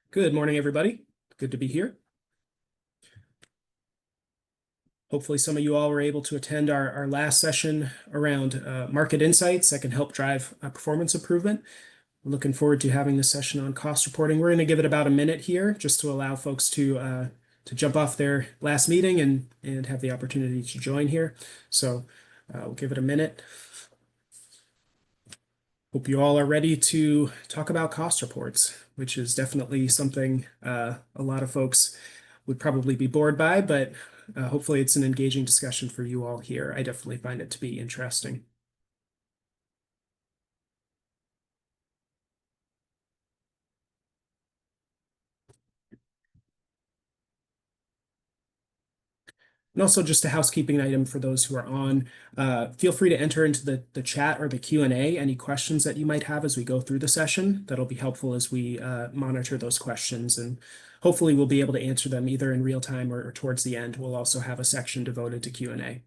Good morning, everybody. Good to be here. Hopefully, some of you all were able to attend our last session around market insights that can help drive performance improvement. Looking forward to having this session on cost reporting. We're going to give it about a minute here just to allow folks to jump off their last meeting and have the opportunity to join here. So we'll give it a minute. Hope you all are ready to talk about cost reports, which is definitely something a lot of folks would probably be bored by, but hopefully it's an engaging discussion for you all here. I definitely find it to be interesting. And also just a housekeeping item for those who are on, feel free to enter into the chat or the Q&A any questions that you might have as we go through the session. That'll be helpful as we monitor those questions, and hopefully we'll be able to answer them either in real time or towards the end. We'll also have a section devoted to Q&A.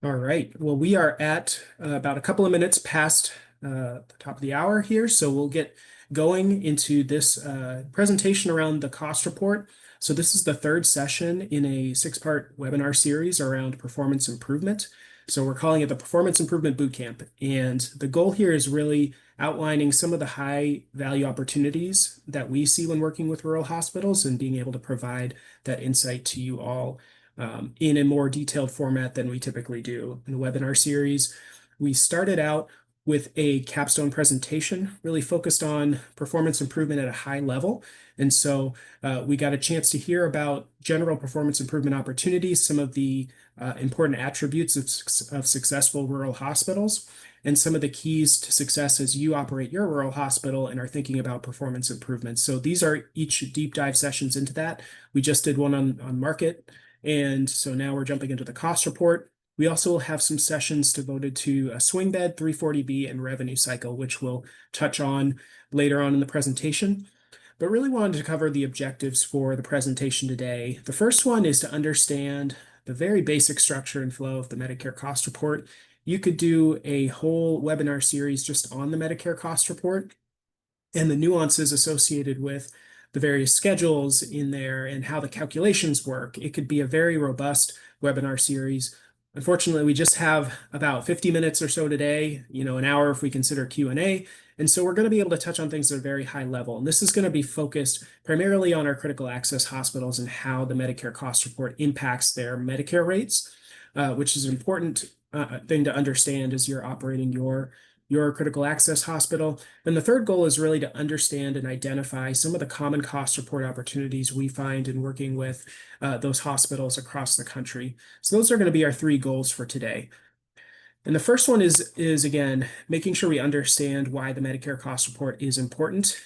All right. Well, we are at about a couple of minutes past the top of the hour here, so we'll get going into this presentation around the cost report. So this is the third session in a six-part webinar series around performance improvement. So we're calling it the Performance Improvement Bootcamp. And the goal here is really outlining some of the high value opportunities that we see when working with rural hospitals and being able to provide that insight to you all in a more detailed format than we typically do in the webinar series. We started out with a capstone presentation, really focused on performance improvement at a high level. And so we got a chance to hear about general performance improvement opportunities, some of the important attributes of successful rural hospitals, and some of the keys to success as you operate your rural hospital and are thinking about performance improvements. So these are each deep dive sessions into that. We just did one on market. And so now we're jumping into the cost report. We also will have some sessions devoted to a swing bed, 340B, and revenue cycle, which we'll touch on later on in the presentation. But really wanted to cover the objectives for the presentation today. The first one is to understand the very basic structure and flow of the Medicare cost report. You could do a whole webinar series just on the Medicare cost report and the nuances associated with the various schedules in there and how the calculations work. It could be a very robust webinar series. Unfortunately, we just have about 50 minutes or so today, an hour if we consider Q&A. And so we're going to be able to touch on things at a very high level. And this is going to be focused primarily on our critical access hospitals and how the Medicare cost report impacts their Medicare rates, which is an important thing to understand as you're operating your critical access hospital. And the third goal is really to understand and identify some of the common cost report opportunities we find in working with those hospitals across the country. So those are going to be our three goals for today. And the first one is again, making sure we understand why the Medicare cost report is important.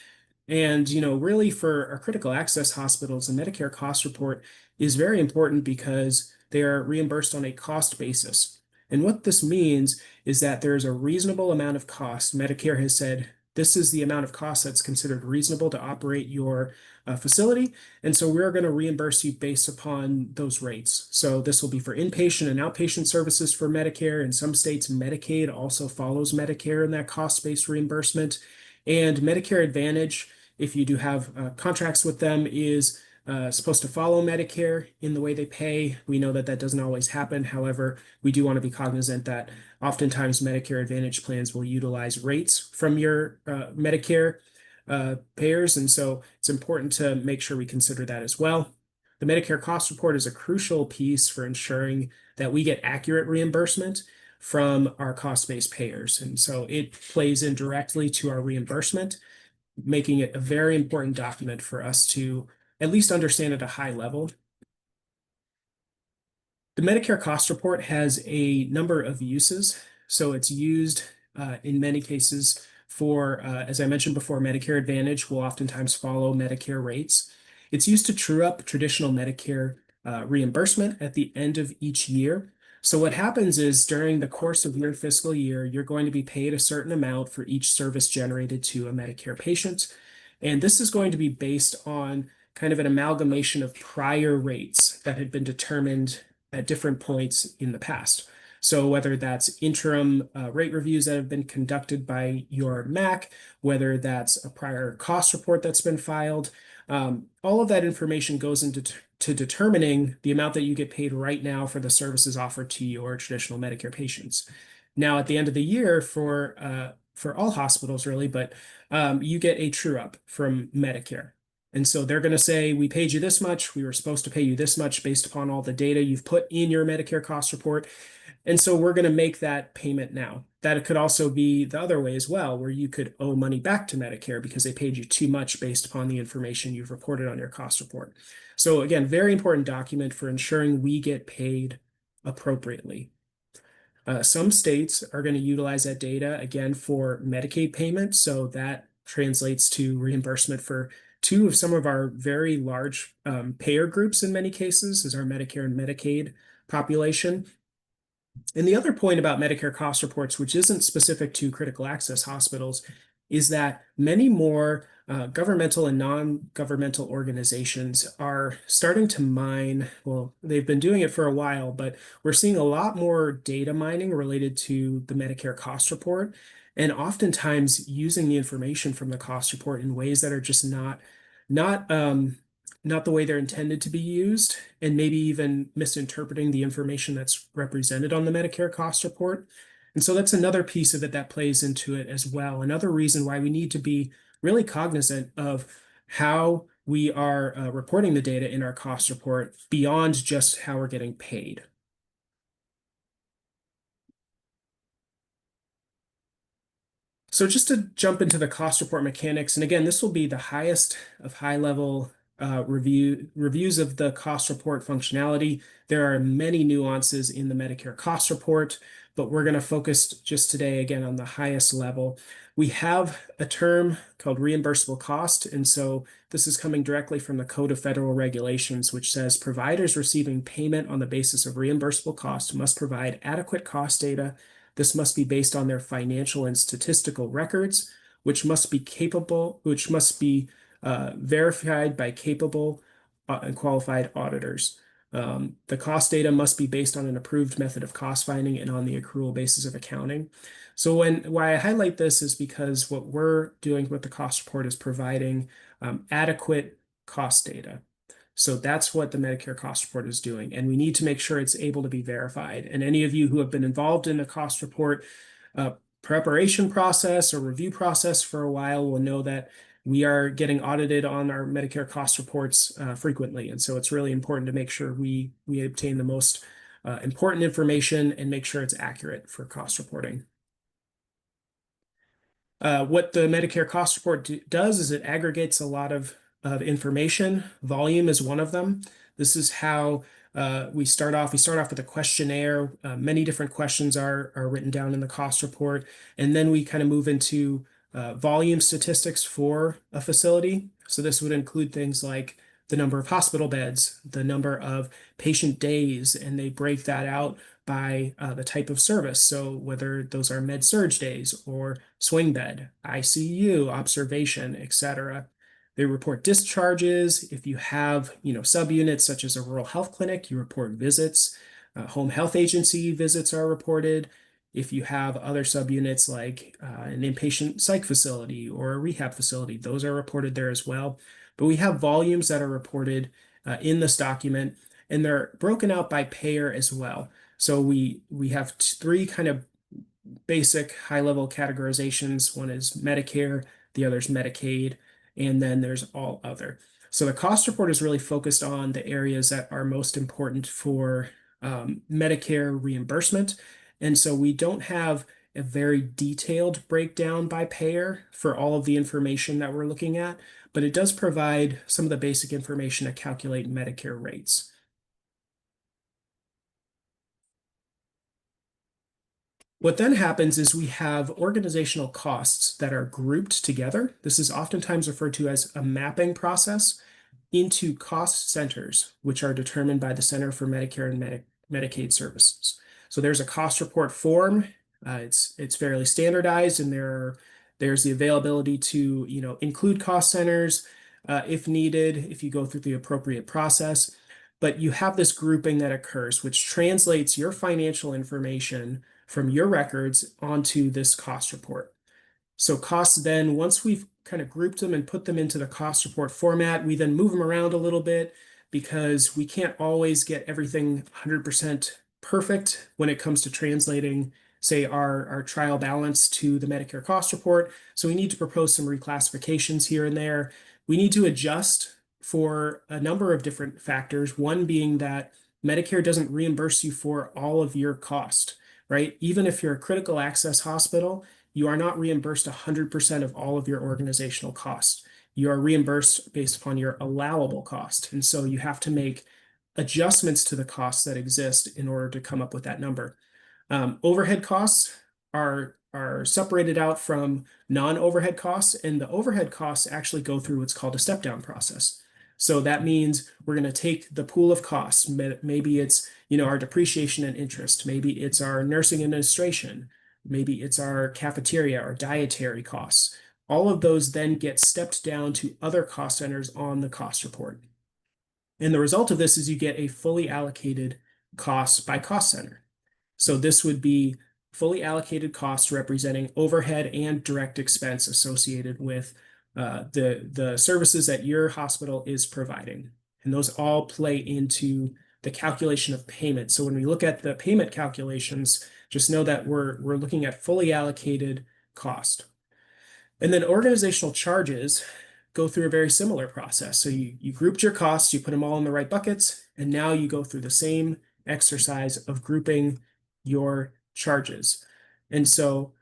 And, really for our critical access hospitals, the Medicare cost report is very important because they are reimbursed on a cost basis. And what this means is that there's a reasonable amount of cost. Medicare has said this is the amount of cost that's considered reasonable to operate your facility. And so we're going to reimburse you based upon those rates. So this will be for inpatient and outpatient services for Medicare. In some states, Medicaid also follows Medicare in that cost-based reimbursement. And Medicare Advantage, if you do have contracts with them, is supposed to follow Medicare in the way they pay. We know that doesn't always happen. However, we do want to be cognizant that oftentimes Medicare Advantage plans will utilize rates from your Medicare payers. And so it's important to make sure we consider that as well. The Medicare cost report is a crucial piece for ensuring that we get accurate reimbursement from our cost-based payers. And so it plays in directly to our reimbursement, making it a very important document for us to at least understand at a high level. The Medicare cost report has a number of uses. So it's used in many cases for, as I mentioned before, Medicare Advantage will oftentimes follow Medicare rates. It's used to true up traditional Medicare reimbursement at the end of each year. So what happens is during the course of your fiscal year, you're going to be paid a certain amount for each service generated to a Medicare patient. And this is going to be based on kind of an amalgamation of prior rates that had been determined at different points in the past. So whether that's interim rate reviews that have been conducted by your MAC, whether that's a prior cost report that's been filed, all of that information goes into determining the amount that you get paid right now for the services offered to your traditional Medicare patients. Now, at the end of the year, for all hospitals really, but you get a true up from Medicare. And so they're going to say, we paid you this much. We were supposed to pay you this much based upon all the data you've put in your Medicare cost report. And so we're going to make that payment now. That could also be the other way as well, where you could owe money back to Medicare because they paid you too much based upon the information you've reported on your cost report. So again, very important document for ensuring we get paid appropriately. Some states are going to utilize that data again for Medicaid payments. So that translates to reimbursement for two of some of our very large payer groups in many cases, is our Medicare and Medicaid population. And the other point about Medicare cost reports, which isn't specific to critical access hospitals, is that many more governmental and non-governmental organizations are starting to mine. Well, they've been doing it for a while, but we're seeing a lot more data mining related to the Medicare cost report, and oftentimes using the information from the cost report in ways that are just not the way they're intended to be used, and maybe even misinterpreting the information that's represented on the Medicare cost report. And so that's another piece of it that plays into it as well. Another reason why we need to be really cognizant of how we are reporting the data in our cost report beyond just how we're getting paid. So just to jump into the cost report mechanics, and again, this will be the highest of high-level reviews of the cost report functionality. There are many nuances in the Medicare cost report, but we're going to focus just today again on the highest level. We have a term called reimbursable cost, and so this is coming directly from the Code of Federal Regulations, which says providers receiving payment on the basis of reimbursable cost must provide adequate cost data. This must be based on their financial and statistical records, which must be verified by capable and qualified auditors. The cost data must be based on an approved method of cost finding and on the accrual basis of accounting. So why I highlight this is because what we're doing with the cost report is providing adequate cost data. So that's what the Medicare cost report is doing. And we need to make sure it's able to be verified. And any of you who have been involved in a cost report preparation process or review process for a while will know that we are getting audited on our Medicare cost reports frequently. And so it's really important to make sure we obtain the most important information and make sure it's accurate for cost reporting. What the Medicare cost report does is it aggregates a lot of information. Volume is one of them. This is how we start off. We start off with a questionnaire. Many different questions are written down in the cost report. And then we kind of move into volume statistics for a facility. So this would include things like the number of hospital beds, the number of patient days, and they break that out by the type of service. So whether those are med-surg days or swing bed, ICU, observation, etc. They report discharges. If you have, subunits such as a rural health clinic, you report visits. Home health agency visits are reported. If you have other subunits like an inpatient psych facility or a rehab facility, those are reported there as well. But we have volumes that are reported in this document, and they're broken out by payer as well. So we have three kind of basic high-level categorizations. One is Medicare, the other is Medicaid, and then there's all other. So the cost report is really focused on the areas that are most important for Medicare reimbursement. And so we don't have a very detailed breakdown by payer for all of the information that we're looking at, but it does provide some of the basic information to calculate Medicare rates. What then happens is we have organizational costs that are grouped together. This is oftentimes referred to as a mapping process into cost centers, which are determined by the Center for Medicare and Medicaid Services. So there's a cost report form. It's fairly standardized, and there's the availability to include cost centers. if needed, if you go through the appropriate process. But you have this grouping that occurs, which translates your financial information from your records onto this cost report. So costs then, once we've kind of grouped them and put them into the cost report format, we then move them around a little bit because we can't always get everything 100% perfect when it comes to translating, say, our trial balance to the Medicare cost report. So we need to propose some reclassifications here and there. We need to adjust for a number of different factors, one being that Medicare doesn't reimburse you for all of your cost, right? Even if you're a critical access hospital, you are not reimbursed 100% of all of your organizational costs. You are reimbursed based upon your allowable cost. And so you have to make adjustments to the costs that exist in order to come up with that number. Overhead costs are separated out from non-overhead costs, and the overhead costs actually go through what's called a step-down process. So that means we're going to take the pool of costs. Maybe it's, our depreciation and interest. Maybe it's our nursing administration. Maybe it's our cafeteria or dietary costs. All of those then get stepped down to other cost centers on the cost report. And the result of this is you get a fully allocated cost by cost center. So this would be fully allocated costs representing overhead and direct expense associated with the services that your hospital is providing. And those all play into the calculation of payment. So when we look at the payment calculations, just know that we're looking at fully allocated cost. And then organizational charges go through a very similar process. So you grouped your costs, you put them all in the right buckets, and now you go through the same exercise of grouping your charges. And so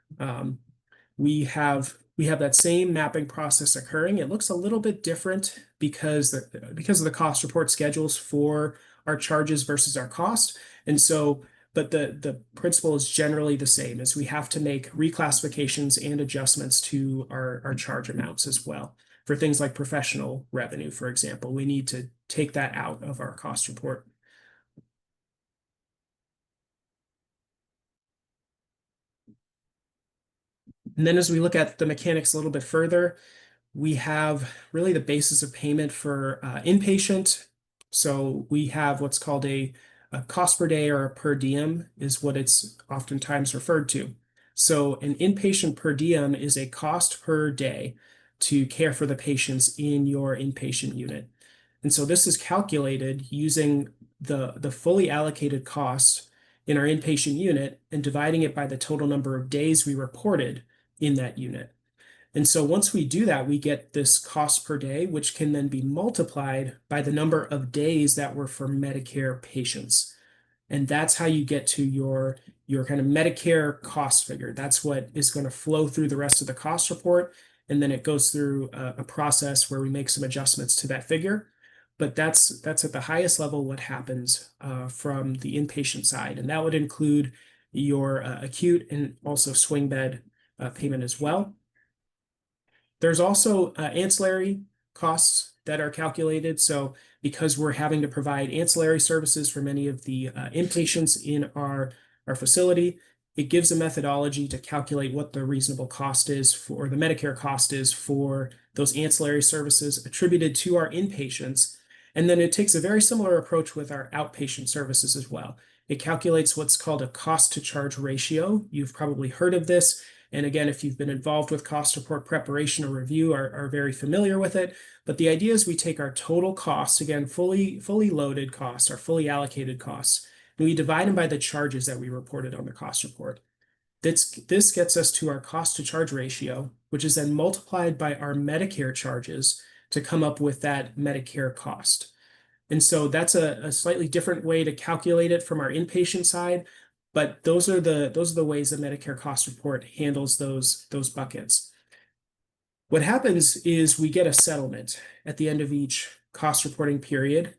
we have that same mapping process occurring. It looks a little bit different because of the cost report schedules for our charges versus our cost. And so, but the principle is generally the same, as we have to make reclassifications and adjustments to our charge amounts as well. For things like professional revenue, for example, we need to take that out of our cost report. And then as we look at the mechanics a little bit further, we have really the basis of payment for inpatient. So we have what's called a cost per day, or a per diem is what it's oftentimes referred to. So an inpatient per diem is a cost per day to care for the patients in your inpatient unit. And so this is calculated using the fully allocated cost in our inpatient unit and dividing it by the total number of days we reported in that unit. And so once we do that, we get this cost per day, which can then be multiplied by the number of days that were for Medicare patients. And that's how you get to your kind of Medicare cost figure. That's what is going to flow through the rest of the cost report. And then it goes through a process where we make some adjustments to that figure. But that's at the highest level what happens from the inpatient side. And that would include your acute and also swing bed payment as well. There's also ancillary costs that are calculated. So because we're having to provide ancillary services for many of the inpatients in our facility, it gives a methodology to calculate what the reasonable cost is for the Medicare cost is for those ancillary services attributed to our inpatients. And then it takes a very similar approach with our outpatient services as well. It calculates what's called a cost to charge ratio. You've probably heard of this. And again, if you've been involved with cost report preparation or review, are very familiar with it. But the idea is we take our total costs, again, fully loaded costs, our fully allocated costs, and we divide them by the charges that we reported on the cost report. This gets us to our cost to charge ratio, which is then multiplied by our Medicare charges to come up with that Medicare cost. And so that's a slightly different way to calculate it from our inpatient side. But those are the ways the Medicare cost report handles those buckets. What happens is we get a settlement at the end of each cost reporting period.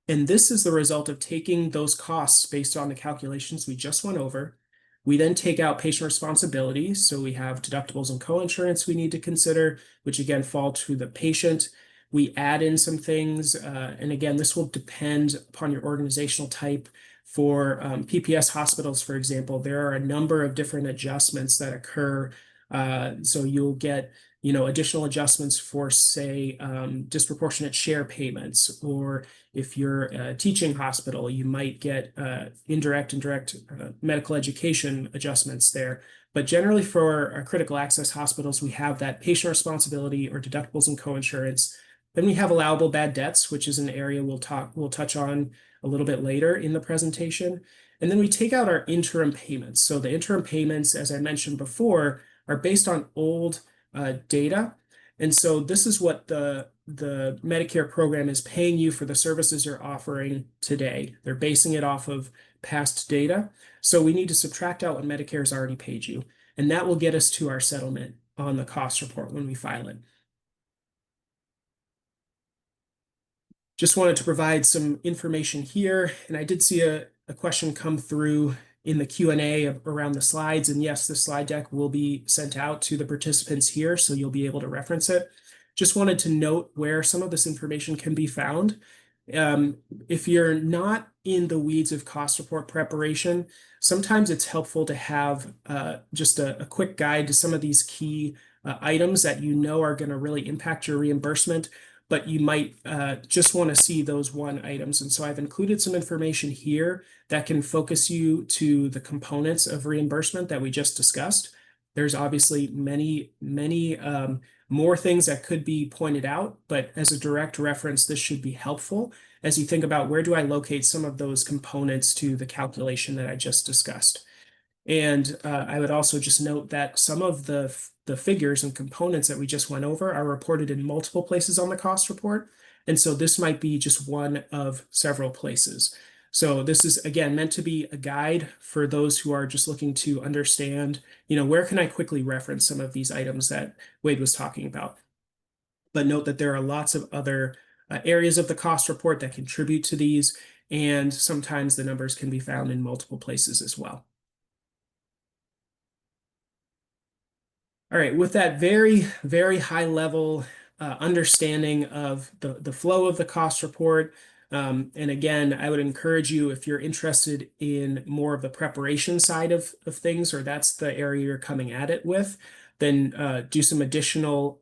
And this is the result of taking those costs based on the calculations we just went over. We then take out patient responsibility. So we have deductibles and coinsurance we need to consider, which again fall to the patient. We add in some things. And again, this will depend upon your organizational type. For PPS hospitals, for example, there are a number of different adjustments that occur. So you'll get additional adjustments for, say, disproportionate share payments, or if you're a teaching hospital, you might get indirect and direct medical education adjustments there. But generally for our critical access hospitals, we have that patient responsibility or deductibles and coinsurance. Then we have allowable bad debts, which is an area we'll touch on a little bit later in the presentation. And then we take out our interim payments. So the interim payments, as I mentioned before, are based on old data. And so this is what the Medicare program is paying you for the services you're offering today. They're basing it off of past data. So we need to subtract out what Medicare has already paid you. And that will get us to our settlement on the cost report when we file it. Just wanted to provide some information here. And I did see a question come through in the Q&A around the slides. And yes, the slide deck will be sent out to the participants here, so you'll be able to reference it. Just wanted to note where some of this information can be found. If you're not in the weeds of cost report preparation, sometimes it's helpful to have just a quick guide to some of these key items that you know are going to really impact your reimbursement, but you might just want to see those one items. And so I've included some information here that can focus you to the components of reimbursement that we just discussed. There's obviously many more things that could be pointed out, but as a direct reference, this should be helpful as you think about where do I locate some of those components to the calculation that I just discussed. And I would also just note that some of the figures and components that we just went over are reported in multiple places on the cost report. And so this might be just one of several places. So this is, again, meant to be a guide for those who are just looking to understand, where can I quickly reference some of these items that Wade was talking about. But note that there are lots of other areas of the cost report that contribute to these, and sometimes the numbers can be found in multiple places as well. All right, with that very, very high level understanding of the flow of the cost report, and again, I would encourage you, if you're interested in more of the preparation side of things, or that's the area you're coming at it with, then do some additional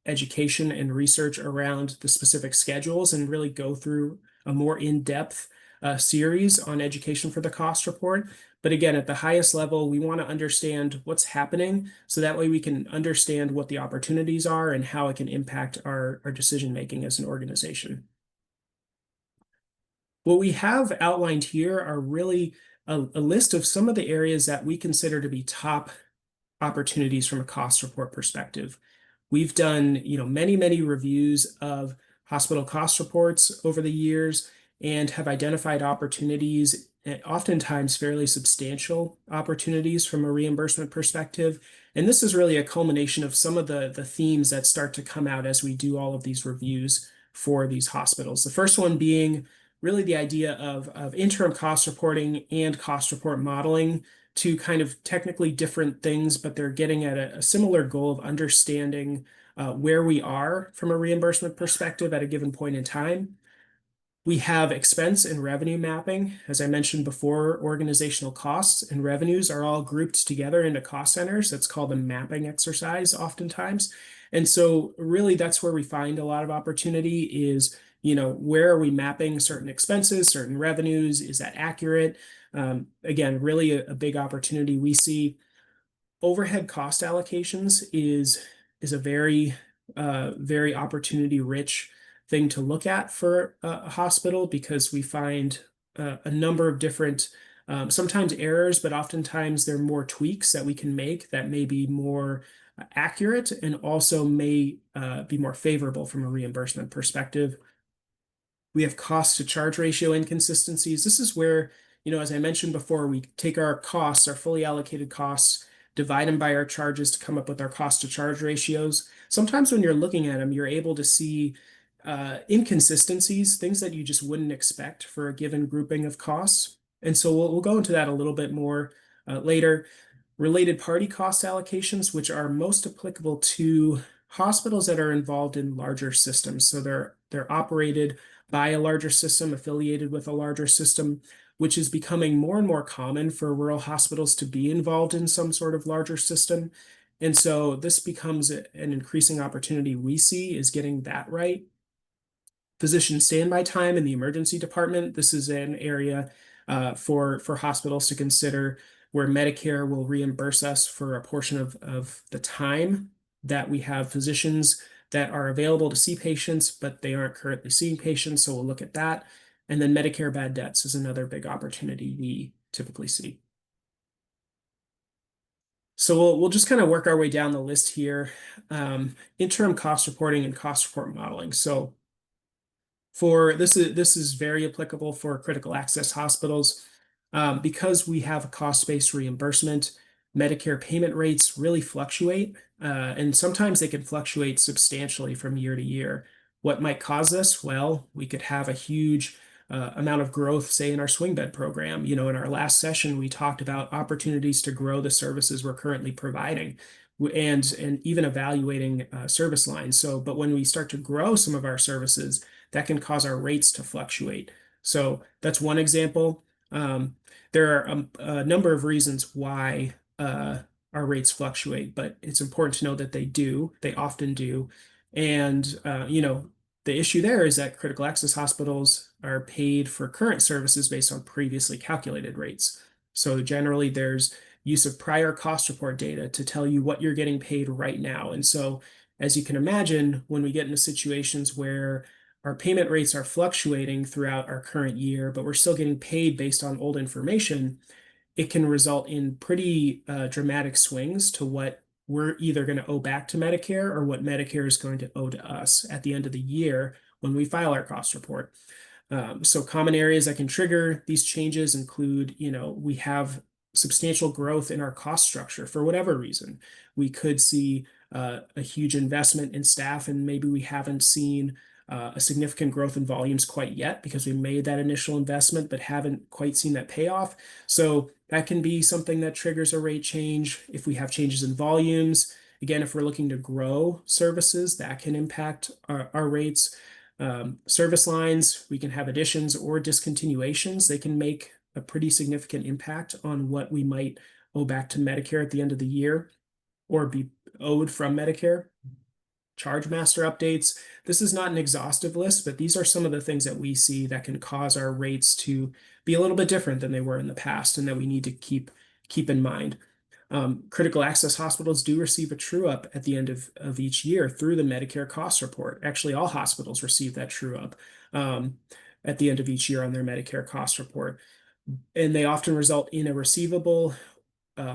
education and research around the specific schedules and really go through a more in-depth series on education for the cost report. But again, at the highest level, we want to understand what's happening so that way we can understand what the opportunities are and how it can impact our decision making as an organization. What we have outlined here are really a list of some of the areas that we consider to be top opportunities from a cost report perspective. We've done, many reviews of hospital cost reports over the years and have identified opportunities, oftentimes fairly substantial opportunities from a reimbursement perspective. And this is really a culmination of some of the themes that start to come out as we do all of these reviews for these hospitals. The first one being really the idea of interim cost reporting and cost report modeling, two kind of technically different things, but they're getting at a similar goal of understanding where we are from a reimbursement perspective at a given point in time. We have expense and revenue mapping. As I mentioned before, organizational costs and revenues are all grouped together into cost centers. That's called a mapping exercise oftentimes. And so really that's where we find a lot of opportunity is, where are we mapping certain expenses, certain revenues? Is that accurate? Again, really a big opportunity we see. Overhead cost allocations is a very, very opportunity rich thing to look at for a hospital because we find a number of different, sometimes errors, but oftentimes there are more tweaks that we can make that may be more accurate and also may be more favorable from a reimbursement perspective. We have cost to charge ratio inconsistencies. This is where, as I mentioned before, we take our costs, our fully allocated costs, divide them by our charges to come up with our cost to charge ratios. Sometimes when you're looking at them, you're able to see inconsistencies, things that you just wouldn't expect for a given grouping of costs. And so we'll go into that a little bit more later. Related party cost allocations, which are most applicable to hospitals that are involved in larger systems. So they're operated by a larger system, affiliated with a larger system, which is becoming more and more common for rural hospitals to be involved in some sort of larger system. And so this becomes an increasing opportunity we see is getting that right. Physician standby time in the emergency department. This is an area for hospitals to consider where Medicare will reimburse us for a portion of the time that we have physicians that are available to see patients, but they aren't currently seeing patients. So we'll look at that. And then Medicare bad debts is another big opportunity we typically see. So we'll just kind of work our way down the list here. Interim cost reporting and cost report modeling. So for this is very applicable for critical access hospitals. Because we have a cost-based reimbursement, Medicare payment rates really fluctuate, and sometimes they can fluctuate substantially from year to year. What might cause this? Well, we could have a huge amount of growth, say in our swing bed program. You know, in our last session, we talked about opportunities to grow the services we're currently providing and even evaluating service lines. So, but when we start to grow some of our services, that can cause our rates to fluctuate. So that's one example. There are a number of reasons why our rates fluctuate, but it's important to know that they do. They often do. And, the issue there is that critical access hospitals are paid for current services based on previously calculated rates. So generally, there's use of prior cost report data to tell you what you're getting paid right now. And so, as you can imagine, when we get into situations where our payment rates are fluctuating throughout our current year, but we're still getting paid based on old information, it can result in pretty dramatic swings to what we're either going to owe back to Medicare or what Medicare is going to owe to us at the end of the year when we file our cost report. So common areas that can trigger these changes include, we have substantial growth in our cost structure for whatever reason. We could see a huge investment in staff, and maybe we haven't seen a significant growth in volumes quite yet because we made that initial investment but haven't quite seen that payoff. So that can be something that triggers a rate change. If we have changes in volumes, again, if we're looking to grow services, that can impact our rates. Service lines, we can have additions or discontinuations. They can make a pretty significant impact on what we might owe back to Medicare at the end of the year or be owed from Medicare. Charge master updates. This is not an exhaustive list, but these are some of the things that we see that can cause our rates to be a little bit different than they were in the past and that we need to keep in mind. Critical access hospitals do receive a true up at the end of each year through the Medicare cost report. Actually, all hospitals receive that true up at the end of each year on their Medicare cost report. And they often result in a receivable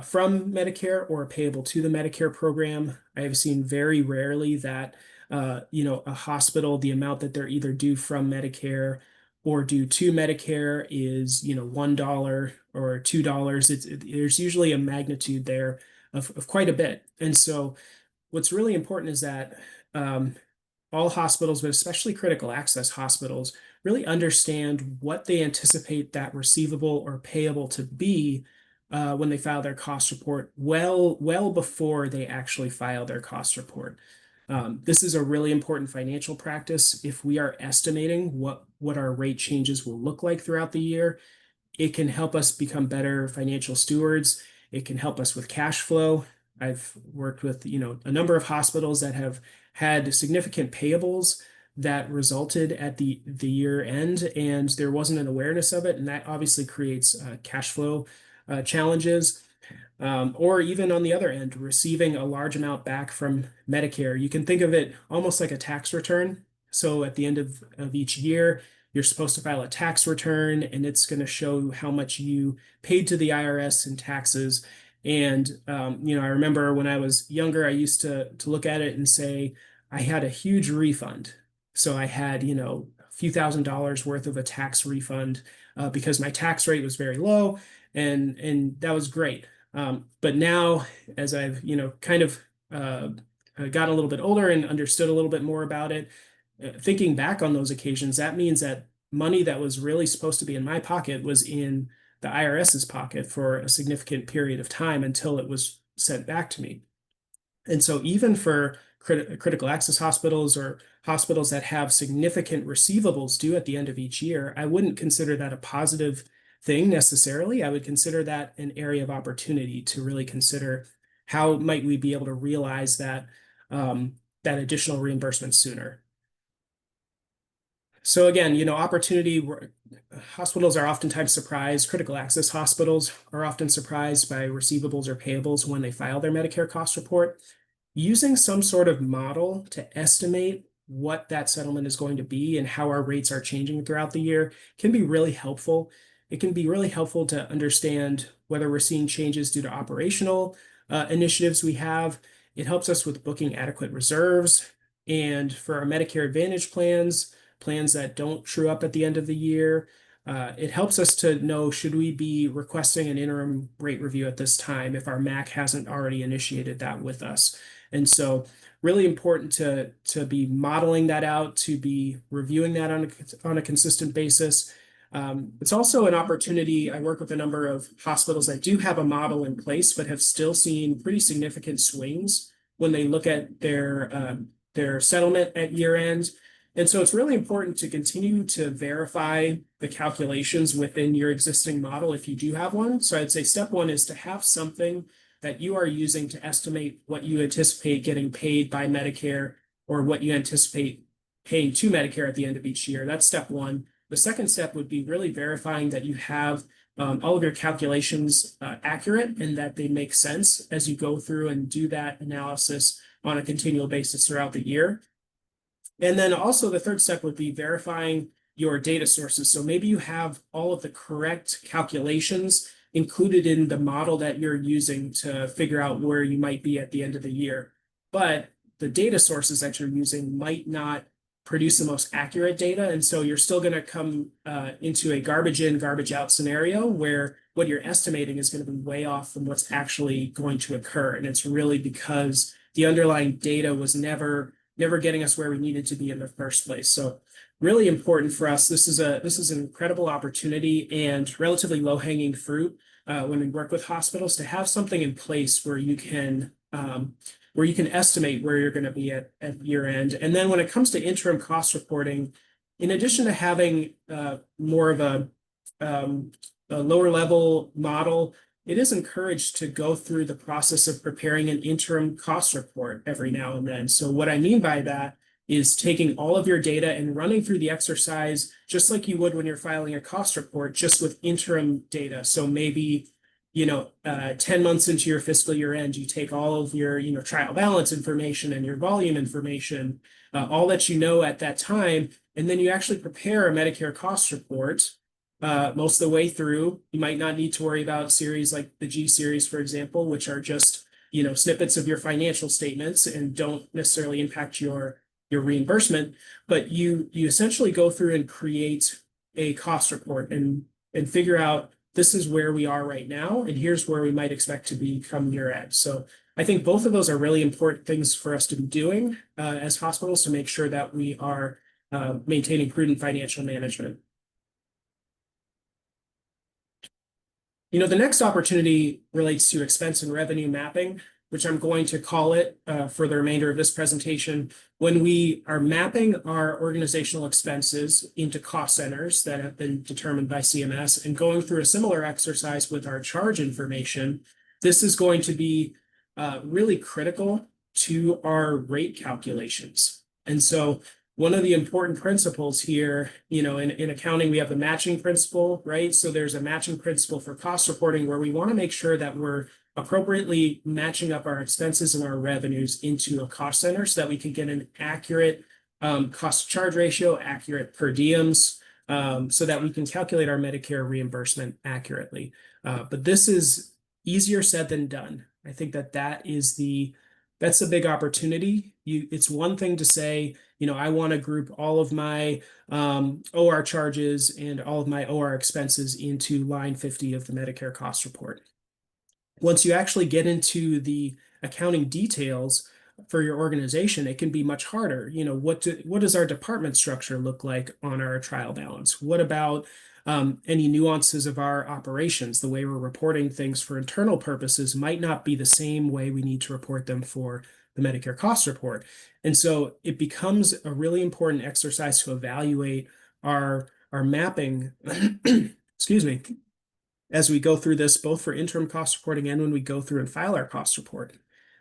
from Medicare or payable to the Medicare program. I have seen very rarely that a hospital, the amount that they're either due from Medicare or due to Medicare is $1 or $2. There's usually a magnitude there of quite a bit. And so what's really important is that all hospitals, but especially critical access hospitals, really understand what they anticipate that receivable or payable to be when they file their cost report well before they actually file their cost report. This is a really important financial practice. If we are estimating what our rate changes will look like throughout the year, it can help us become better financial stewards. It can help us with cash flow. I've worked with a number of hospitals that have had significant payables that resulted at the year end, and there wasn't an awareness of it, and that obviously creates cash flow challenges. Or even on the other end, receiving a large amount back from Medicare. You can think of it almost like a tax return. So at the end of each year, you're supposed to file a tax return, and it's going to show how much you paid to the IRS in taxes. And I remember when I was younger, I used to look at it and say I had a huge refund. So I had a few $1,000s worth of a tax refund because my tax rate was very low, and that was great. But now, as I've kind of got a little bit older and understood a little bit more about it, thinking back on those occasions, that means that money that was really supposed to be in my pocket was in the IRS's pocket for a significant period of time until it was sent back to me. And so even for critical access hospitals or hospitals that have significant receivables due at the end of each year, I wouldn't consider that a positive thing necessarily. I would consider that an area of opportunity to really consider how might we be able to realize that additional reimbursement sooner? So again, opportunity, hospitals are oftentimes surprised, critical access hospitals are often surprised by receivables or payables when they file their Medicare cost report. Using some sort of model to estimate what that settlement is going to be and how our rates are changing throughout the year can be really helpful. It can be really helpful to understand whether we're seeing changes due to operational initiatives we have. It helps us with booking adequate reserves. And for our Medicare Advantage plans that don't true up at the end of the year, it helps us to know, should we be requesting an interim rate review at this time if our MAC hasn't already initiated that with us. And so really important to be modeling that out, to be reviewing that on a consistent basis. It's also an opportunity. I work with a number of hospitals that do have a model in place, but have still seen pretty significant swings when they look at their settlement at year end. And so it's really important to continue to verify the calculations within your existing model if you do have one. So I'd say step one is to have something that you are using to estimate what you anticipate getting paid by Medicare or what you anticipate paying to Medicare at the end of each year. That's step one. The second step would be really verifying that you have all of your calculations accurate and that they make sense as you go through and do that analysis on a continual basis throughout the year. And then also the third step would be verifying your data sources. So maybe you have all of the correct calculations included in the model that you're using to figure out where you might be at the end of the year. But the data sources that you're using might not produce the most accurate data. And so you're still going to come into a garbage in, garbage out scenario where what you're estimating is going to be way off from what's actually going to occur. And it's really because the underlying data was never getting us where we needed to be in the first place. So really important for us. This is an incredible opportunity and relatively low-hanging fruit when we work with hospitals to have something in place where you can estimate where you're going to be at year end. And then when it comes to interim cost reporting, in addition to having more of a lower level model, it is encouraged to go through the process of preparing an interim cost report every now and then. So what I mean by that is taking all of your data and running through the exercise just like you would when you're filing a cost report, just with interim data. So maybe 10 months into your fiscal year end, you take all of your trial balance information and your volume information, all that you know at that time, and then you actually prepare a Medicare cost report. Most of the way through, you might not need to worry about series like the G series, for example, which are just snippets of your financial statements and don't necessarily impact your reimbursement. But you essentially go through and create a cost report and figure out, this is where we are right now, and here's where we might expect to be come year end. So I think both of those are really important things for us to be doing as hospitals to make sure that we are maintaining prudent financial management. The next opportunity relates to expense and revenue mapping, which I'm going to call it for the remainder of this presentation. When we are mapping our organizational expenses into cost centers that have been determined by CMS and going through a similar exercise with our charge information, this is going to be really critical to our rate calculations. And so one of the important principles here, in accounting, we have the matching principle, right? So there's a matching principle for cost reporting where we want to make sure that we're appropriately matching up our expenses and our revenues into a cost center so that we can get an accurate cost to charge ratio, accurate per diems, so that we can calculate our Medicare reimbursement accurately. But this is easier said than done. I think that's the big opportunity. It's one thing to say, I want to group all of my OR charges and all of my OR expenses into line 50 of the Medicare cost report. Once you actually get into the accounting details for your organization, it can be much harder. What does our department structure look like on our trial balance? What about any nuances of our operations? The way we're reporting things for internal purposes might not be the same way we need to report them for the Medicare cost report. And so it becomes a really important exercise to evaluate our mapping, excuse me, as we go through this, both for interim cost reporting and when we go through and file our cost report.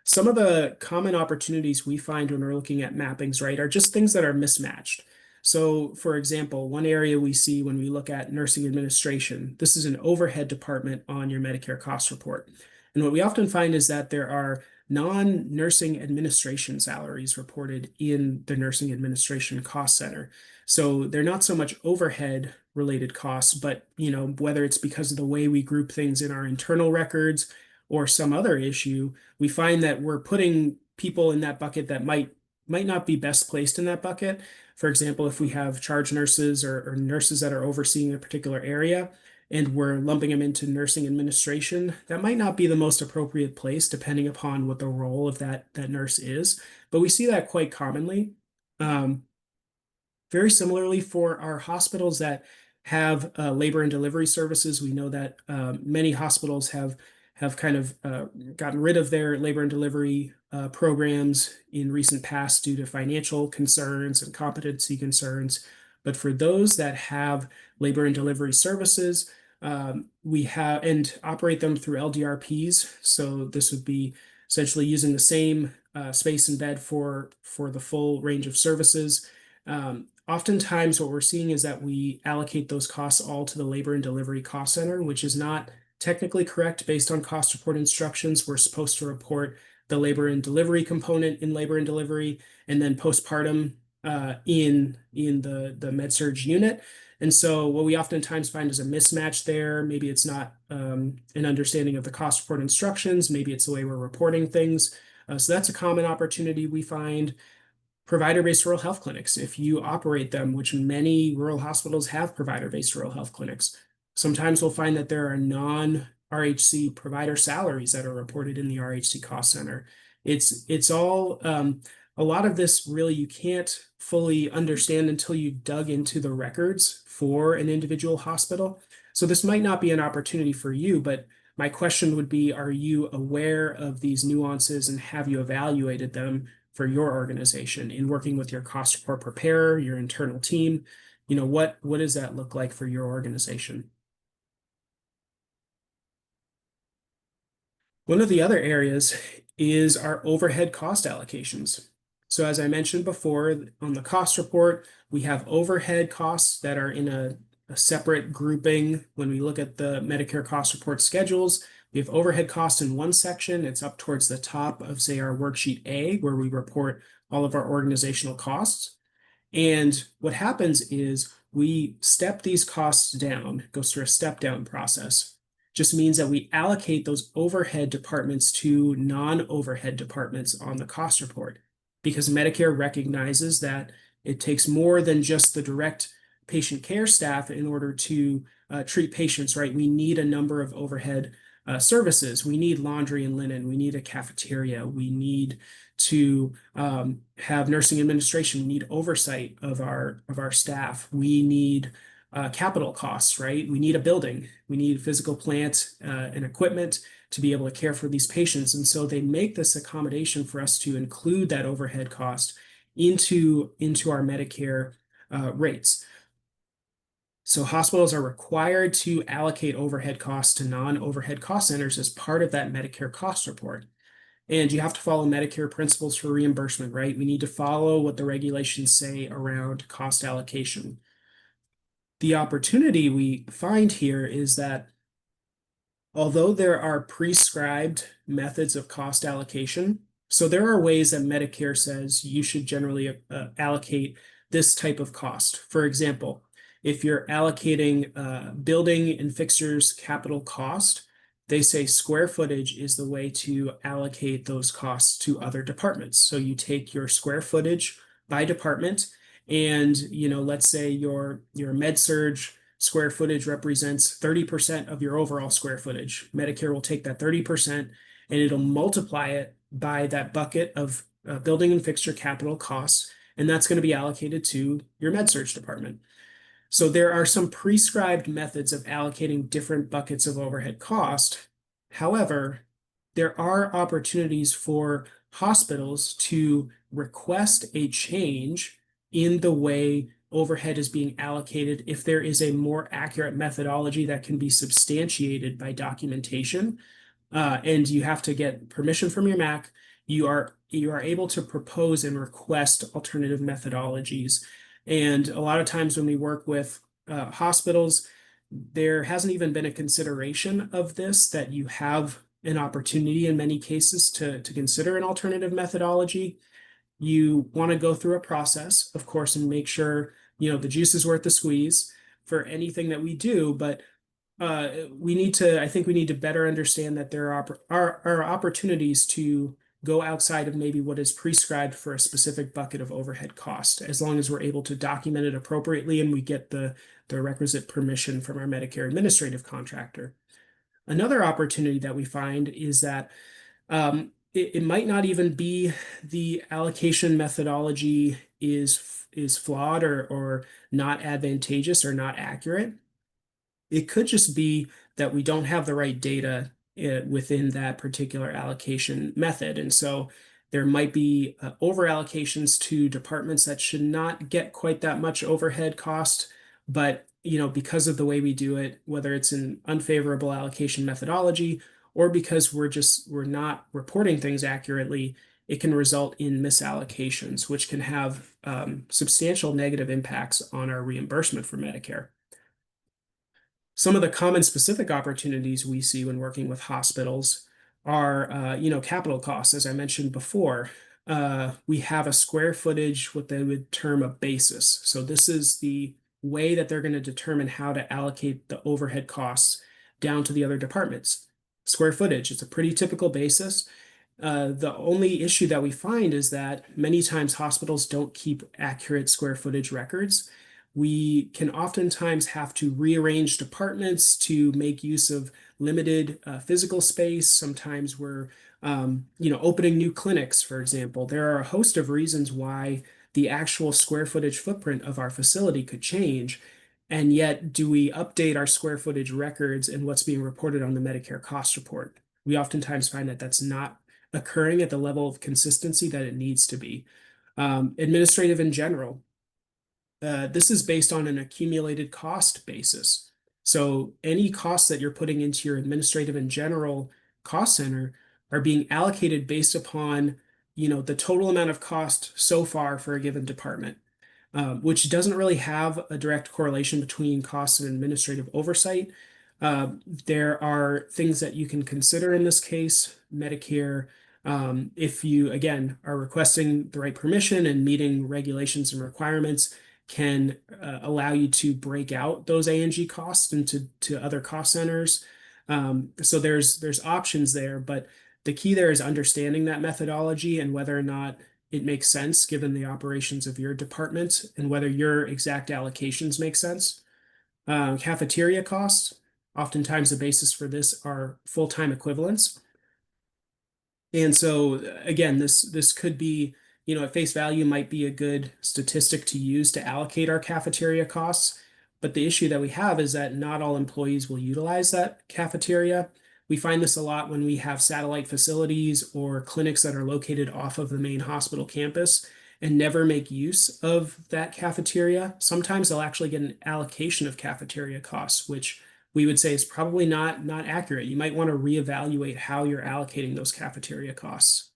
Some of the common opportunities we find when we're looking at mappings, right, are just things that are mismatched. So, for example, one area we see when we look at nursing administration, this is an overhead department on your Medicare cost report. And what we often find is that there are non-nursing administration salaries reported in the nursing administration cost center. So they're not so much overhead related costs, but whether it's because of the way we group things in our internal records or some other issue, we find that we're putting people in that bucket that might not be best placed in that bucket. For example, if we have charge nurses or nurses that are overseeing a particular area and we're lumping them into nursing administration, that might not be the most appropriate place depending upon what the role of that nurse is. But we see that quite commonly. Very similarly, for our hospitals that have labor and delivery services, we know that many hospitals have kind of gotten rid of their labor and delivery programs in recent past due to financial concerns and competency concerns. But for those that have labor and delivery services, we have and operate them through LDRPs. So this would be essentially using the same space and bed for the full range of services. Oftentimes what we're seeing is that we allocate those costs all to the labor and delivery cost center, which is not technically correct based on cost report instructions. We're supposed to report the labor and delivery component in labor and delivery, and then postpartum in the med-surg unit. And so what we oftentimes find is a mismatch there. Maybe it's not an understanding of the cost report instructions. Maybe it's the way we're reporting things. So that's a common opportunity we find. Provider-based rural health clinics, if you operate them, which many rural hospitals have provider-based rural health clinics, sometimes we'll find that there are non-RHC provider salaries that are reported in the RHC cost center. It's all a lot of this really you can't fully understand until you've dug into the records for an individual hospital. So this might not be an opportunity for you, but my question would be, are you aware of these nuances and have you evaluated them for your organization in working with your cost report preparer, your internal team? What does that look like for your organization? One of the other areas is our overhead cost allocations. So as I mentioned before, on the cost report, we have overhead costs that are in a separate grouping. When we look at the Medicare cost report schedules, we have overhead costs in one section. It's up towards the top of, say, our worksheet A, where we report all of our organizational costs. And what happens is we step these costs down, it goes through a step down process. Just means that we allocate those overhead departments to non-overhead departments on the cost report, because Medicare recognizes that it takes more than just the direct patient care staff in order to treat patients, right? We need a number of overhead services. We need laundry and linen. We need a cafeteria. We need to have nursing administration. We need oversight of our staff. We need capital costs, right? We need a building. We need physical plant and equipment to be able to care for these patients. And so they make this accommodation for us to include that overhead cost into our Medicare rates. So hospitals are required to allocate overhead costs to non-overhead cost centers as part of that Medicare cost report. And you have to follow Medicare principles for reimbursement, right? We need to follow what the regulations say around cost allocation. The opportunity we find here is that although there are prescribed methods of cost allocation, so there are ways that Medicare says you should generally allocate this type of cost. For example, if you're allocating building and fixtures capital cost, they say square footage is the way to allocate those costs to other departments. So you take your square footage by department, and let's say your med-surg square footage represents 30% of your overall square footage. Medicare will take that 30% and it'll multiply it by that bucket of building and fixture capital costs, and that's going to be allocated to your med-surg department. So there are some prescribed methods of allocating different buckets of overhead cost. However, there are opportunities for hospitals to request a change in the way overhead is being allocated if there is a more accurate methodology that can be substantiated by documentation, and you have to get permission from your MAC. You are able to propose and request alternative methodologies. And a lot of times when we work with hospitals, there hasn't even been a consideration of this, that you have an opportunity in many cases to consider an alternative methodology. You want to go through a process, of course, and make sure, the juice is worth the squeeze for anything that we do. But I think we need to better understand that there are opportunities to go outside of maybe what is prescribed for a specific bucket of overhead cost, as long as we're able to document it appropriately and we get the requisite permission from our Medicare administrative contractor. Another opportunity that we find is that it might not even be the allocation methodology is flawed or not advantageous or not accurate. It could just be that we don't have the right data within that particular allocation method. And so there might be over allocations to departments that should not get quite that much overhead cost. But, because of the way we do it, whether it's an unfavorable allocation methodology or because we're not reporting things accurately, it can result in misallocations, which can have substantial negative impacts on our reimbursement for Medicare. Some of the common specific opportunities we see when working with hospitals are, capital costs. As I mentioned before, we have a square footage, what they would term a basis. So this is the way that they're going to determine how to allocate the overhead costs down to the other departments. Square footage, it's a pretty typical basis. The only issue that we find is that many times hospitals don't keep accurate square footage records. We can oftentimes have to rearrange departments to make use of limited physical space. Sometimes we're, opening new clinics, for example. There are a host of reasons why the actual square footage footprint of our facility could change. And yet, do we update our square footage records and what's being reported on the Medicare cost report? We oftentimes find that that's not occurring at the level of consistency that it needs to be. Administrative in general. This is based on an accumulated cost basis. So any costs that you're putting into your administrative and general cost center are being allocated based upon, the total amount of cost so far for a given department, which doesn't really have a direct correlation between costs and administrative oversight. There are things that you can consider in this case. Medicare, if you, again, are requesting the right permission and meeting regulations and requirements, can allow you to break out those A&G costs into other cost centers. So there's options there, but the key there is understanding that methodology and whether or not it makes sense given the operations of your department and whether your exact allocations make sense. Cafeteria costs, oftentimes the basis for this are full-time equivalents. And so again, this could be, at face value might be a good statistic to use to allocate our cafeteria costs. But the issue that we have is that not all employees will utilize that cafeteria. We find this a lot when we have satellite facilities or clinics that are located off of the main hospital campus and never make use of that cafeteria. Sometimes they'll actually get an allocation of cafeteria costs, which we would say is probably not accurate. You might want to reevaluate how you're allocating those cafeteria costs.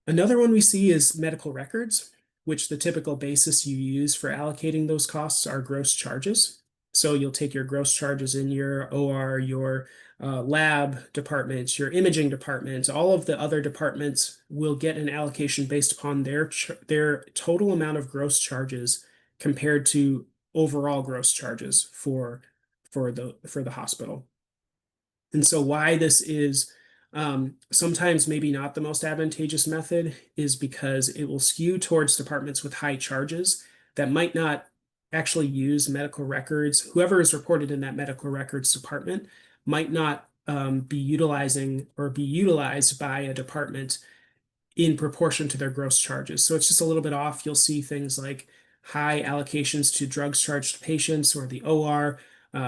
Another one we see is medical records, which the typical basis you use for allocating those costs are gross charges. So you'll take your gross charges in your OR, your lab departments, your imaging departments, all of the other departments will get an allocation based upon their total amount of gross charges compared to overall gross charges for the hospital. And so why this is sometimes maybe not the most advantageous method is because it will skew towards departments with high charges that might not actually use medical records. Whoever is reported in that medical records department might not be utilizing or be utilized by a department in proportion to their gross charges. So it's just a little bit off. You'll see things like high allocations to drugs charged to patients or the OR,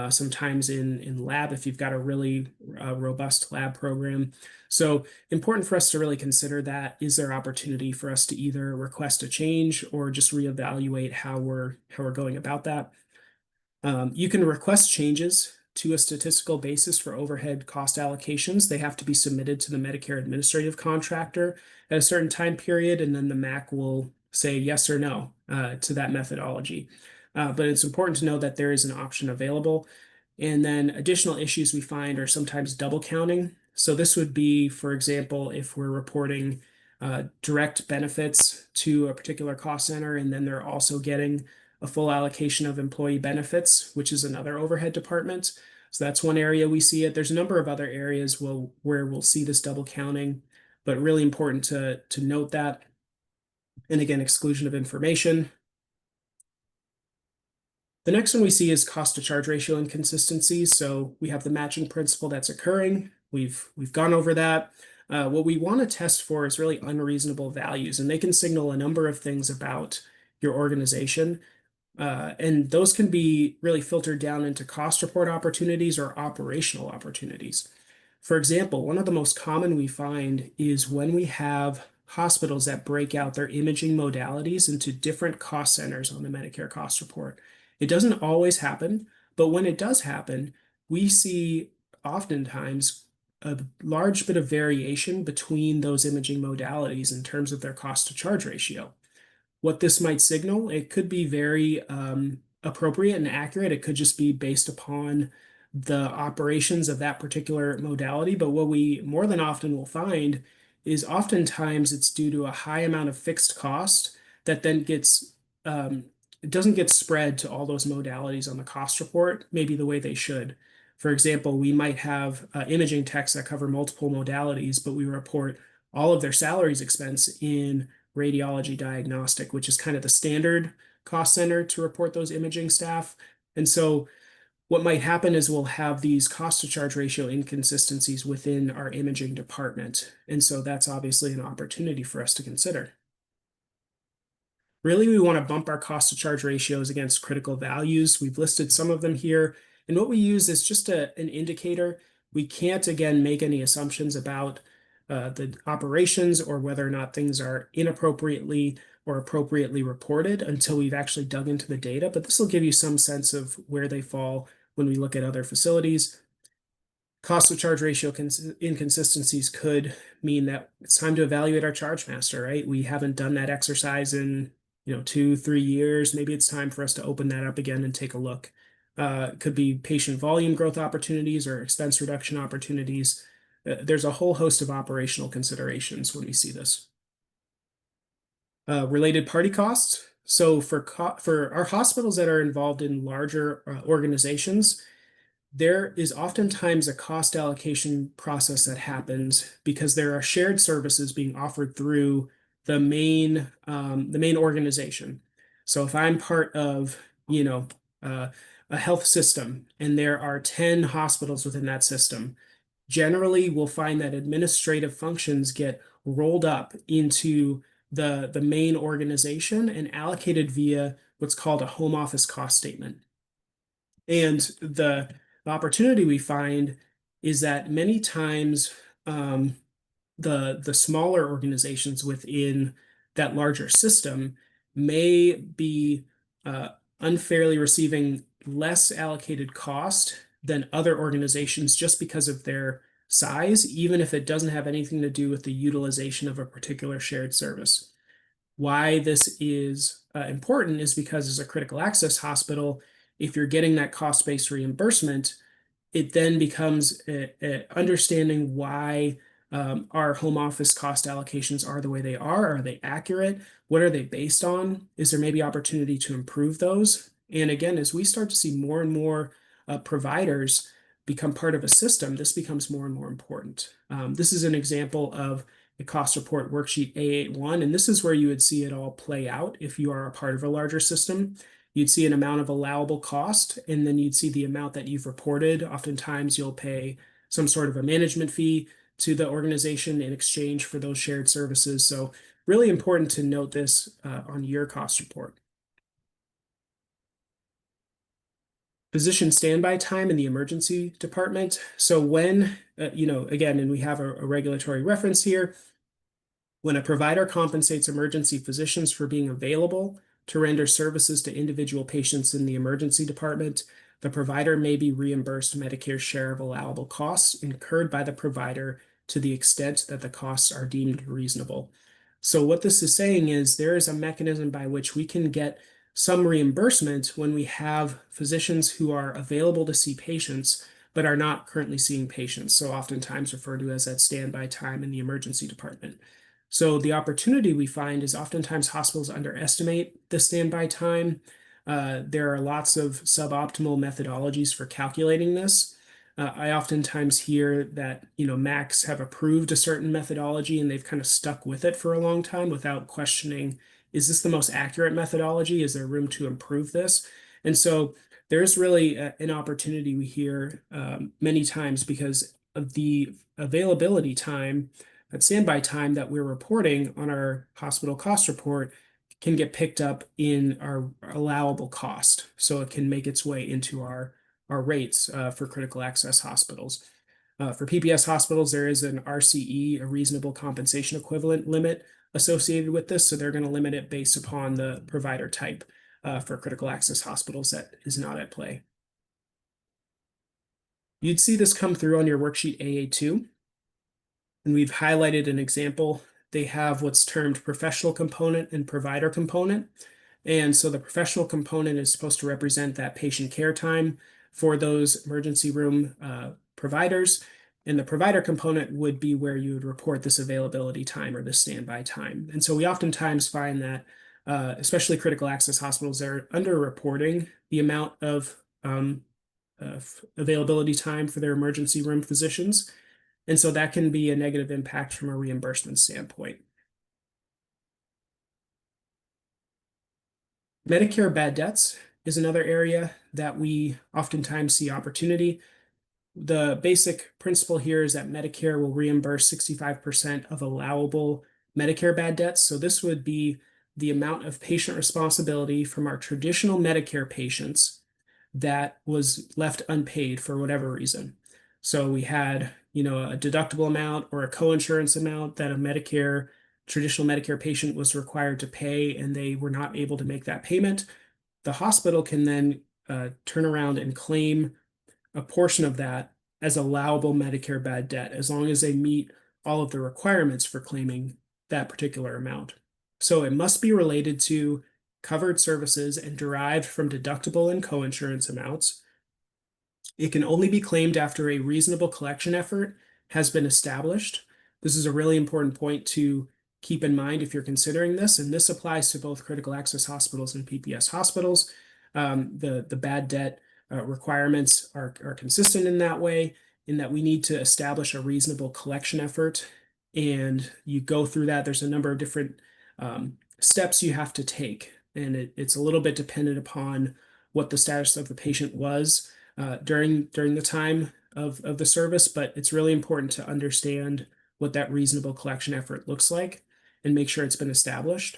sometimes in lab if you've got a really robust lab program. So important for us to really consider that. Is there opportunity for us to either request a change or just reevaluate how we're going about that? You can request changes to a statistical basis for overhead cost allocations. They have to be submitted to the Medicare administrative contractor at a certain time period, and then the MAC will say yes or no to that methodology. But it's important to know that there is an option available. And then additional issues we find are sometimes double counting. So this would be, for example, if we're reporting direct benefits to a particular cost center, and then they're also getting a full allocation of employee benefits, which is another overhead department. So that's one area we see it. There's a number of other areas where we'll see this double counting, but really important to note that. And again, exclusion of information. The next one we see is cost to charge ratio inconsistencies. So we have the matching principle that's occurring. We've gone over that. What we want to test for is really unreasonable values, and they can signal a number of things about your organization. And those can be really filtered down into cost report opportunities or operational opportunities. For example, one of the most common we find is when we have hospitals that break out their imaging modalities into different cost centers on the Medicare cost report. It doesn't always happen, but when it does happen, we see oftentimes a large bit of variation between those imaging modalities in terms of their cost to charge ratio. What this might signal, it could be very appropriate and accurate. It could just be based upon the operations of that particular modality. But what we more than often will find is oftentimes it's due to a high amount of fixed cost that then it doesn't get spread to all those modalities on the cost report, maybe the way they should. For example, we might have imaging techs that cover multiple modalities, but we report all of their salaries expense in radiology diagnostic, which is kind of the standard cost center to report those imaging staff. And so what might happen is we'll have these cost to charge ratio inconsistencies within our imaging department. And so that's obviously an opportunity for us to consider. Really, we want to bump our cost to charge ratios against critical values. We've listed some of them here. And what we use is just an indicator. We can't, again, make any assumptions about the operations or whether or not things are inappropriately or appropriately reported until we've actually dug into the data. But this will give you some sense of where they fall when we look at other facilities. Cost to charge ratio inconsistencies could mean that it's time to evaluate our charge master, right? We haven't done that exercise in 2-3 years. Maybe it's time for us to open that up again and take a look. It could be patient volume growth opportunities or expense reduction opportunities. There's a whole host of operational considerations when we see this. Related party costs. So for our hospitals that are involved in larger organizations, there is oftentimes a cost allocation process that happens because there are shared services being offered through the main organization. So if I'm part of, a health system and there are 10 hospitals within that system, generally we'll find that administrative functions get rolled up into the main organization and allocated via what's called a home office cost statement. And the opportunity we find is that many times the smaller organizations within that larger system may be unfairly receiving less allocated cost than other organizations just because of their size, even if it doesn't have anything to do with the utilization of a particular shared service. Why this is important is because as a critical access hospital, if you're getting that cost-based reimbursement, it then becomes understanding why our home office cost allocations are the way they are. Are they accurate? What are they based on? Is there maybe opportunity to improve those? And again, as we start to see more and more providers become part of a system, this becomes more and more important. This is an example of the cost report worksheet A81, and this is where you would see it all play out if you are a part of a larger system. You'd see an amount of allowable cost, and then you'd see the amount that you've reported. Oftentimes, you'll pay some sort of a management fee to the organization in exchange for those shared services. So really important to note this on your cost report. physician standby time in the emergency department. So when, again, and we have a regulatory reference here, when a provider compensates emergency physicians for being available to render services to individual patients in the emergency department, the provider may be reimbursed Medicare's share of allowable costs incurred by the provider to the extent that the costs are deemed reasonable. So what this is saying is there is a mechanism by which we can get some reimbursement when we have physicians who are available to see patients but are not currently seeing patients. So oftentimes referred to as that standby time in the emergency department. So the opportunity we find is oftentimes hospitals underestimate the standby time. There are lots of suboptimal methodologies for calculating this. I oftentimes hear that MACs have approved a certain methodology and they've kind of stuck with it for a long time without questioning, is this the most accurate methodology? Is there room to improve this? And so there's really an opportunity we hear many times because of the availability time, that standby time that we're reporting on our hospital cost report can get picked up in our allowable cost. So it can make its way into our rates for critical access hospitals. For PPS hospitals, there is an RCE, a reasonable compensation equivalent limit associated with this. So they're going to limit it based upon the provider type for critical access hospitals that is not at play. You'd see this come through on your worksheet AA2. And we've highlighted an example. They have what's termed professional component and provider component. And so the professional component is supposed to represent that patient care time for those emergency room providers. And the provider component would be where you would report this availability time or this standby time. And so we oftentimes find that, especially critical access hospitals, they're underreporting the amount of availability time for their emergency room physicians. And so that can be a negative impact from a reimbursement standpoint. Medicare bad debts is another area that we oftentimes see opportunity. The basic principle here is that Medicare will reimburse 65% of allowable Medicare bad debts. So this would be the amount of patient responsibility from our traditional Medicare patients that was left unpaid for whatever reason. So we had, a deductible amount or a coinsurance amount that a traditional Medicare patient was required to pay, and they were not able to make that payment. The hospital can then turn around and claim a portion of that as allowable Medicare bad debt, as long as they meet all of the requirements for claiming that particular amount. So it must be related to covered services and derived from deductible and coinsurance amounts. It can only be claimed after a reasonable collection effort has been established. This is a really important point to keep in mind if you're considering this, and this applies to both critical access hospitals and PPS hospitals. The bad debt requirements are consistent in that way, in that we need to establish a reasonable collection effort, and you go through that. There's a number of different steps you have to take, and it's a little bit dependent upon what the status of the patient was during the time of the service, but it's really important to understand what that reasonable collection effort looks like and make sure it's been established.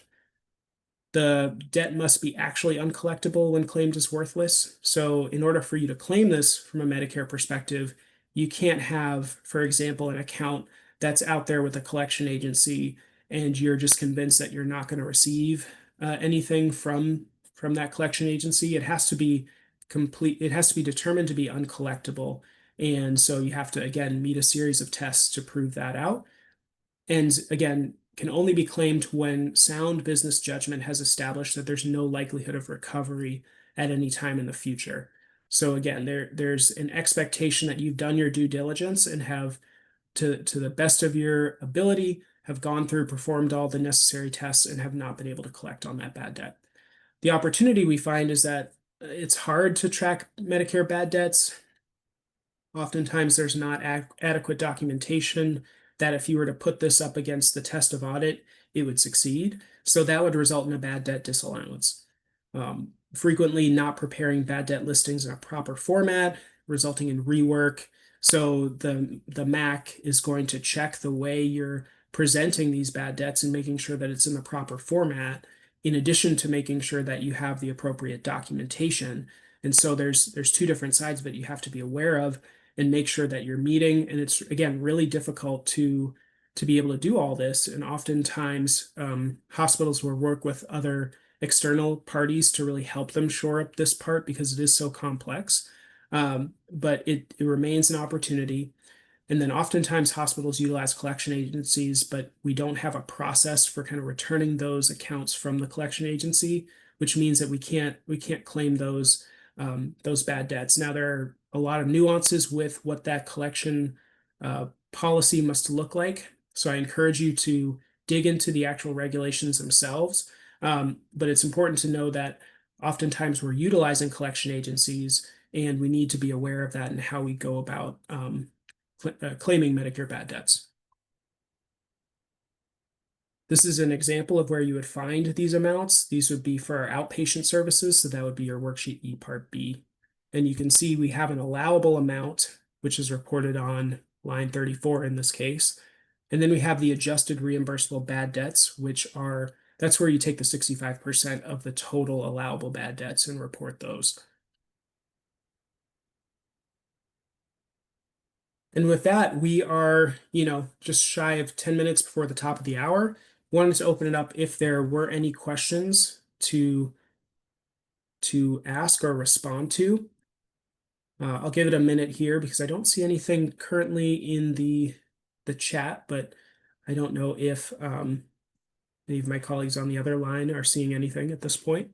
The debt must be actually uncollectible when claimed as worthless. So in order for you to claim this from a Medicare perspective, you can't have, for example, an account that's out there with a collection agency and you're just convinced that you're not going to receive anything from that collection agency. It has to be determined to be uncollectible. And so you have to, again, meet a series of tests to prove that out. And again, can only be claimed when sound business judgment has established that there's no likelihood of recovery at any time in the future. So again, there's an expectation that you've done your due diligence and have, to the best of your ability, have gone through, performed all the necessary tests, and have not been able to collect on that bad debt. The opportunity we find is that it's hard to track Medicare bad debts. Oftentimes, there's not adequate documentation that if you were to put this up against the test of audit, it would succeed. So that would result in a bad debt disallowance. Frequently not preparing bad debt listings in a proper format, resulting in rework. So the MAC is going to check the way you're presenting these bad debts and making sure that it's in the proper format, in addition to making sure that you have the appropriate documentation. And so there's two different sides that you have to be aware of and make sure that you're meeting. And it's again really difficult to be able to do all this. And oftentimes hospitals will work with other external parties to really help them shore up this part because it is so complex. But it remains an opportunity. And then oftentimes hospitals utilize collection agencies, but we don't have a process for kind of returning those accounts from the collection agency, which means that we can't claim those bad debts. Now there are a lot of nuances with what that collection policy must look like. So I encourage you to dig into the actual regulations themselves. But it's important to know that oftentimes we're utilizing collection agencies, and we need to be aware of that and how we go about claiming Medicare bad debts. This is an example of where you would find these amounts. These would be for our outpatient services, so that would be your worksheet E Part B. And you can see we have an allowable amount, which is reported on line 34 in this case. And then we have the adjusted reimbursable bad debts, that's where you take the 65% of the total allowable bad debts and report those. And with that, we are, just shy of 10 minutes before the top of the hour. Wanted to open it up if there were any questions to ask or respond to. I'll give it a minute here because I don't see anything currently in the chat, but I don't know if any of my colleagues on the other line are seeing anything at this point.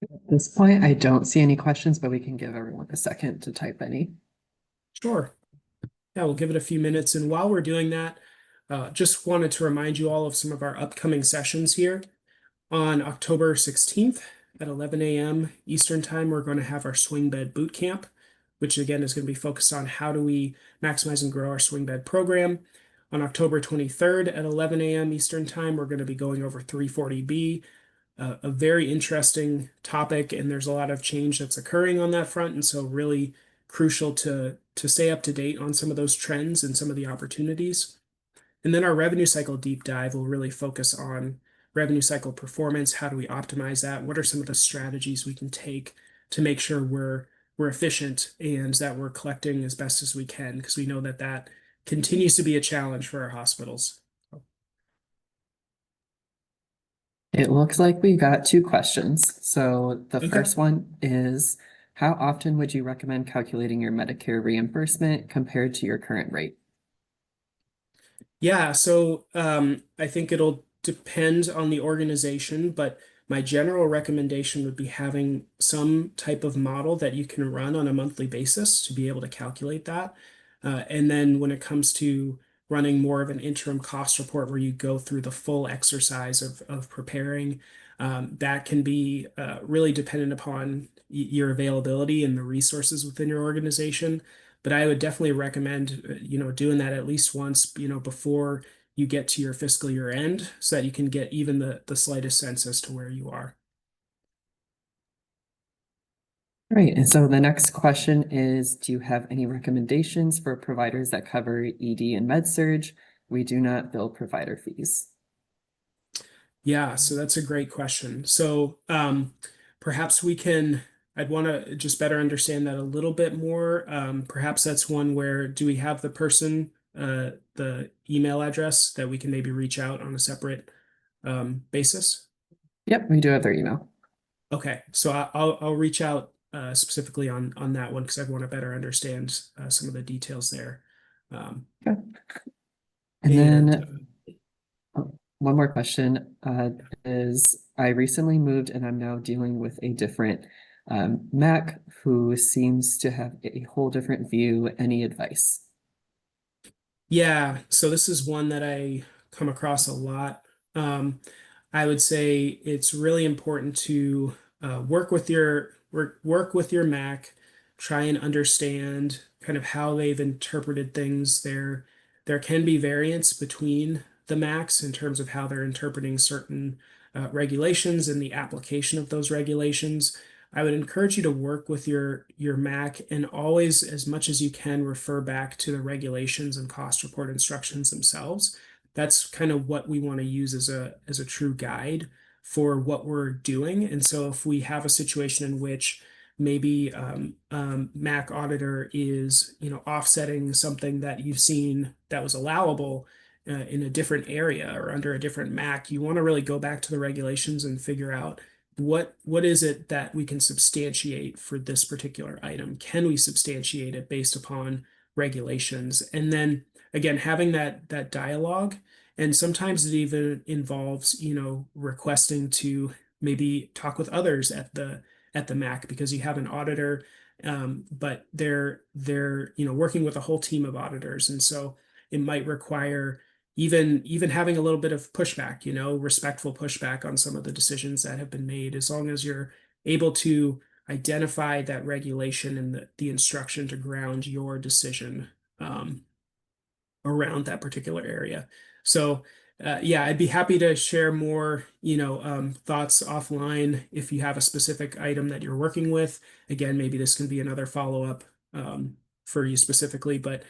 At this point, I don't see any questions, but we can give everyone a second to type any. Sure. Yeah, we'll give it a few minutes. And while we're doing that, just wanted to remind you all of some of our upcoming sessions here. On October 16th at 11 a.m. Eastern Time, we're going to have our swing bed boot camp, which again is going to be focused on how do we maximize and grow our swing bed program. On October 23rd at 11 a.m. Eastern Time, we're going to be going over 340B, a very interesting topic, and there's a lot of change that's occurring on that front, and so really crucial to stay up to date on some of those trends and some of the opportunities. And then our revenue cycle deep dive will really focus on revenue cycle performance. How do we optimize that? What are some of the strategies we can take to make sure we're efficient and that we're collecting as best as we can? Because we know that that continues to be a challenge for our hospitals. It looks like we got two questions. So the Okay. first one is, how often would you recommend calculating your Medicare reimbursement compared to your current rate? Yeah, so I think it'll depend on the organization, but my general recommendation would be having some type of model that you can run on a monthly basis to be able to calculate that. And then when it comes to running more of an interim cost report where you go through the full exercise of preparing, that can be really dependent upon your availability and the resources within your organization. But I would definitely recommend, doing that at least once, before you get to your fiscal year end so that you can get even the slightest sense as to where you are. Right. And so the next question is, do you have any recommendations for providers that cover ED and med-surg? We do not bill provider fees. Yeah, so that's a great question. So perhaps I'd want to just better understand that a little bit more. Perhaps that's one where do we have the email address that we can maybe reach out on a separate basis? Yep, we do have their email. Okay, so I'll reach out specifically on that one because I want to better understand some of the details there. Okay. And then one more question is, I recently moved and I'm now dealing with a different Mac who seems to have a whole different view. Any advice? Yeah, so this is one that I come across a lot. I would say it's really important to work with your Mac, try and understand kind of how they've interpreted things. There can be variance between the Macs in terms of how they're interpreting certain regulations and the application of those regulations. I would encourage you to work with your Mac and always, as much as you can, refer back to the regulations and cost report instructions themselves. that's kind of what we want to use as a true guide for what we're doing. And so if we have a situation in which maybe Mac auditor is, offsetting something that you've seen that was allowable in a different area or under a different Mac, you want to really go back to the regulations and figure out what is it that we can substantiate for this particular item? Can we substantiate it based upon regulations? And then again, having that dialogue, and sometimes it even involves, requesting to maybe talk with others at the Mac because you have an auditor, but they're working with a whole team of auditors, and so it might require even having a little bit of pushback, respectful pushback on some of the decisions that have been made, as long as you're able to identify that regulation and the instruction to ground your decision around that particular area. So yeah, I'd be happy to share more, thoughts offline if you have a specific item that you're working with. Again, maybe this can be another follow-up for you specifically, but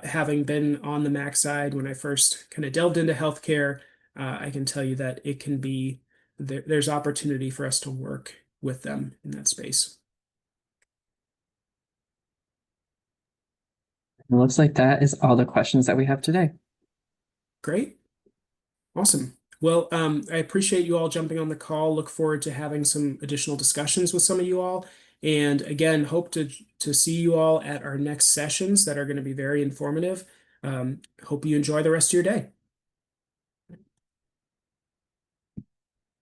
having been on the Mac side when I first kind of delved into healthcare, I can tell you that it can be there's opportunity for us to work with them in that space. It looks like that is all the questions that we have today. Great. Awesome. Well, I appreciate you all jumping on the call. Look forward to having some additional discussions with some of you all. And again, hope to see you all at our next sessions that are going to be very informative. Hope you enjoy the rest of your day.